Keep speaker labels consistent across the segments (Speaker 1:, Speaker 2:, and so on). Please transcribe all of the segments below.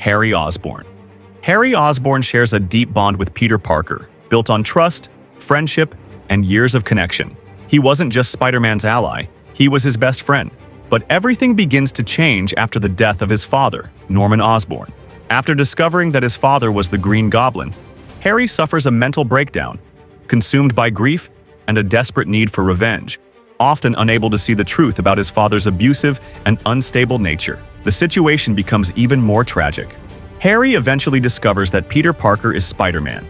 Speaker 1: Harry Osborn. Harry Osborn shares a deep bond with Peter Parker, built on trust, friendship, and years of connection. He wasn't just Spider-Man's ally, he was his best friend. But everything begins to change after the death of his father, Norman Osborn. After discovering that his father was the Green Goblin, Harry suffers a mental breakdown, consumed by grief and a desperate need for revenge, often unable to see the truth about his father's abusive and unstable nature. The situation becomes even more tragic. Harry eventually discovers that Peter Parker is Spider-Man,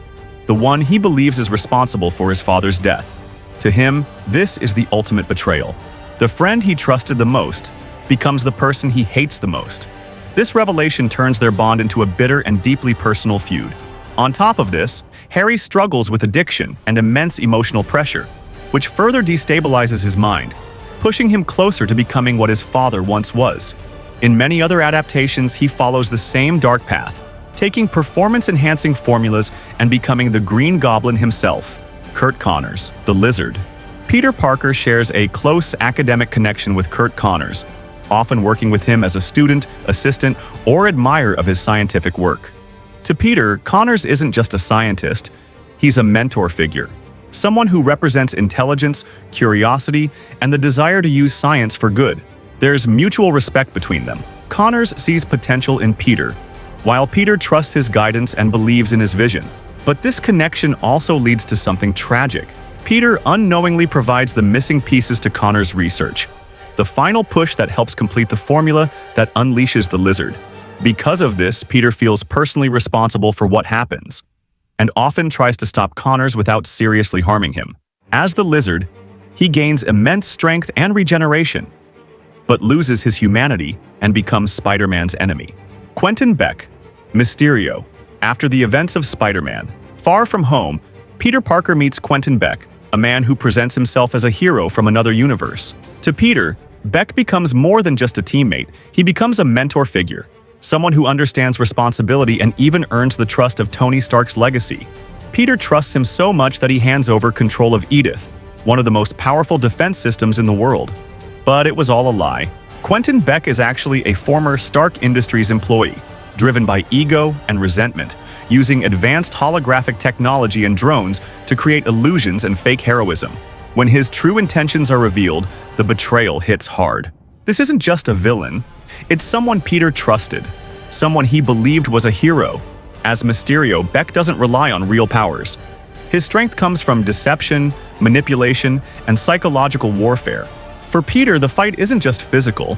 Speaker 1: the one he believes is responsible for his father's death. To him, this is the ultimate betrayal. The friend he trusted the most becomes the person he hates the most. This revelation turns their bond into a bitter and deeply personal feud. On top of this, Harry struggles with addiction and immense emotional pressure, which further destabilizes his mind, pushing him closer to becoming what his father once was. In many other adaptations, he follows the same dark path, taking performance-enhancing formulas and becoming the Green Goblin himself. Curt Connors, the Lizard. Peter Parker shares a close academic connection with Curt Connors, often working with him as a student, assistant, or admirer of his scientific work. To Peter, Connors isn't just a scientist, he's a mentor figure, someone who represents intelligence, curiosity, and the desire to use science for good. There's mutual respect between them. Connors sees potential in Peter, while Peter trusts his guidance and believes in his vision. But this connection also leads to something tragic. Peter unknowingly provides the missing pieces to Connors' research, the final push that helps complete the formula that unleashes the Lizard. Because of this, Peter feels personally responsible for what happens, and often tries to stop Connors without seriously harming him. As the Lizard, he gains immense strength and regeneration, but loses his humanity and becomes Spider-Man's enemy. Quentin Beck, Mysterio. After the events of Spider-Man, Far From Home, Peter Parker meets Quentin Beck, a man who presents himself as a hero from another universe. To Peter, Beck becomes more than just a teammate, he becomes a mentor figure, someone who understands responsibility and even earns the trust of Tony Stark's legacy. Peter trusts him so much that he hands over control of Edith, one of the most powerful defense systems in the world. But it was all a lie. Quentin Beck is actually a former Stark Industries employee, driven by ego and resentment, using advanced holographic technology and drones to create illusions and fake heroism. When his true intentions are revealed, the betrayal hits hard. This isn't just a villain, it's someone Peter trusted, someone he believed was a hero. As Mysterio, Beck doesn't rely on real powers. His strength comes from deception, manipulation, and psychological warfare. For Peter, the fight isn't just physical.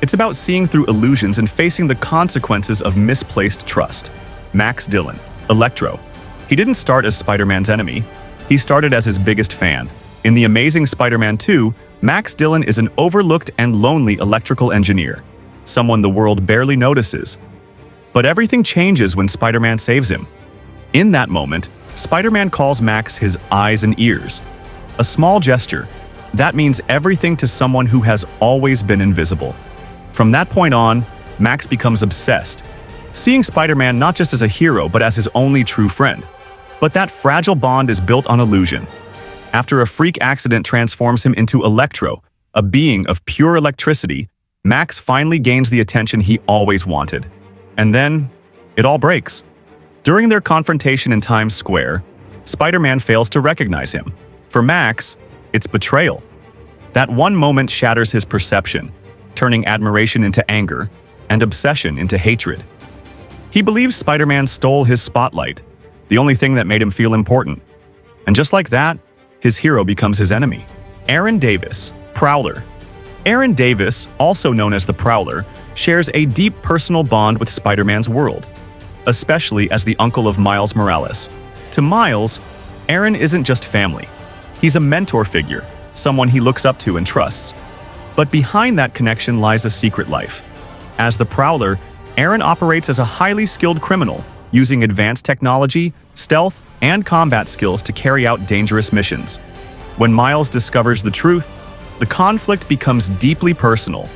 Speaker 1: It's about seeing through illusions and facing the consequences of misplaced trust. Max Dillon, Electro. He didn't start as Spider-Man's enemy. He started as his biggest fan. In The Amazing Spider-Man 2, Max Dillon is an overlooked and lonely electrical engineer, someone the world barely notices. But everything changes when Spider-Man saves him. In that moment, Spider-Man calls Max his eyes and ears. A small gesture that means everything to someone who has always been invisible. From that point on, Max becomes obsessed, seeing Spider-Man not just as a hero but as his only true friend. But that fragile bond is built on illusion. After a freak accident transforms him into Electro, a being of pure electricity, Max finally gains the attention he always wanted. And then, it all breaks. During their confrontation in Times Square, Spider-Man fails to recognize him. For Max, it's betrayal. That one moment shatters his perception, turning admiration into anger and obsession into hatred. He believes Spider-Man stole his spotlight, the only thing that made him feel important. And just like that, his hero becomes his enemy. Aaron Davis, Prowler. Aaron Davis, also known as the Prowler, shares a deep personal bond with Spider-Man's world, especially as the uncle of Miles Morales. To Miles, Aaron isn't just family. He's a mentor figure, someone he looks up to and trusts. But behind that connection lies a secret life. As the Prowler, Aaron operates as a highly skilled criminal, using advanced technology, stealth, and combat skills to carry out dangerous missions. When Miles discovers the truth, the conflict becomes deeply personal.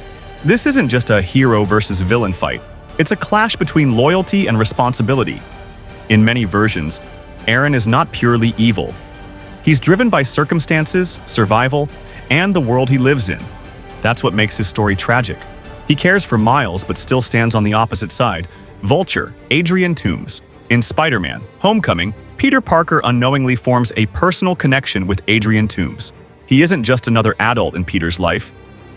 Speaker 1: This isn't just a hero versus villain fight. It's a clash between loyalty and responsibility. In many versions, Aaron is not purely evil. He's driven by circumstances, survival, and the world he lives in. That's what makes his story tragic. He cares for Miles but still stands on the opposite side, Vulture, Adrian Toomes. In Spider-Man: Homecoming, Peter Parker unknowingly forms a personal connection with Adrian Toomes. He isn't just another adult in Peter's life.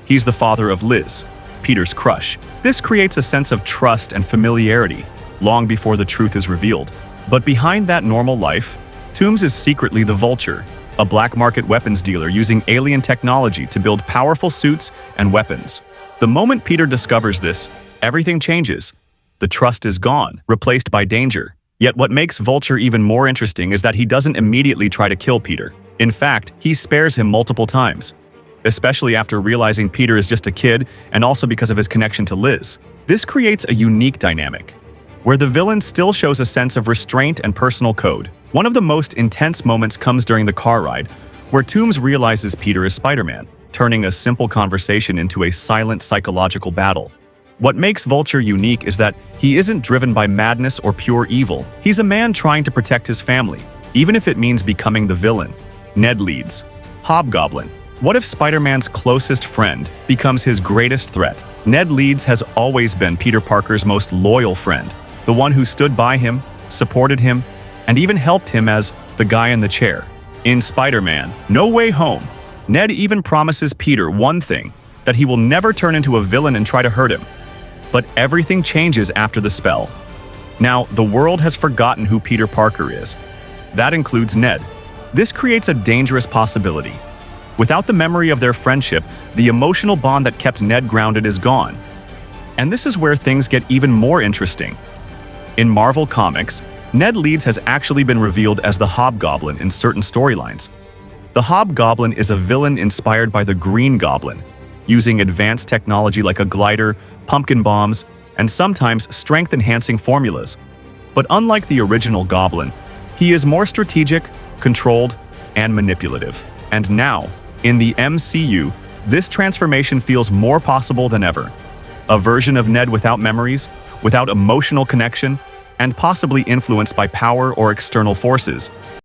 Speaker 1: He's the father of Liz, Peter's crush. This creates a sense of trust and familiarity long before the truth is revealed. But behind that normal life, Toomes is secretly the Vulture, a black market weapons dealer using alien technology to build powerful suits and weapons. The moment Peter discovers this, everything changes. The trust is gone, replaced by danger. Yet what makes Vulture even more interesting is that he doesn't immediately try to kill Peter. In fact, he spares him multiple times, especially after realizing Peter is just a kid and also because of his connection to Liz. This creates a unique dynamic, where the villain still shows a sense of restraint and personal code. One of the most intense moments comes during the car ride, where Toomes realizes Peter is Spider-Man, turning a simple conversation into a silent psychological battle. What makes Vulture unique is that he isn't driven by madness or pure evil. He's a man trying to protect his family, even if it means becoming the villain. Ned Leeds, Hobgoblin. What if Spider-Man's closest friend becomes his greatest threat? Ned Leeds has always been Peter Parker's most loyal friend, the one who stood by him, supported him, and even helped him as the guy in the chair. In Spider-Man: No Way Home, Ned even promises Peter one thing, that he will never turn into a villain and try to hurt him. But everything changes after the spell. Now, the world has forgotten who Peter Parker is. That includes Ned. This creates a dangerous possibility. Without the memory of their friendship, the emotional bond that kept Ned grounded is gone. And this is where things get even more interesting. In Marvel Comics, Ned Leeds has actually been revealed as the Hobgoblin in certain storylines. The Hobgoblin is a villain inspired by the Green Goblin, using advanced technology like a glider, pumpkin bombs, and sometimes strength-enhancing formulas. But unlike the original Goblin, he is more strategic, controlled, and manipulative. And now, in the MCU, this transformation feels more possible than ever. A version of Ned without memories, without emotional connection, and possibly influenced by power or external forces.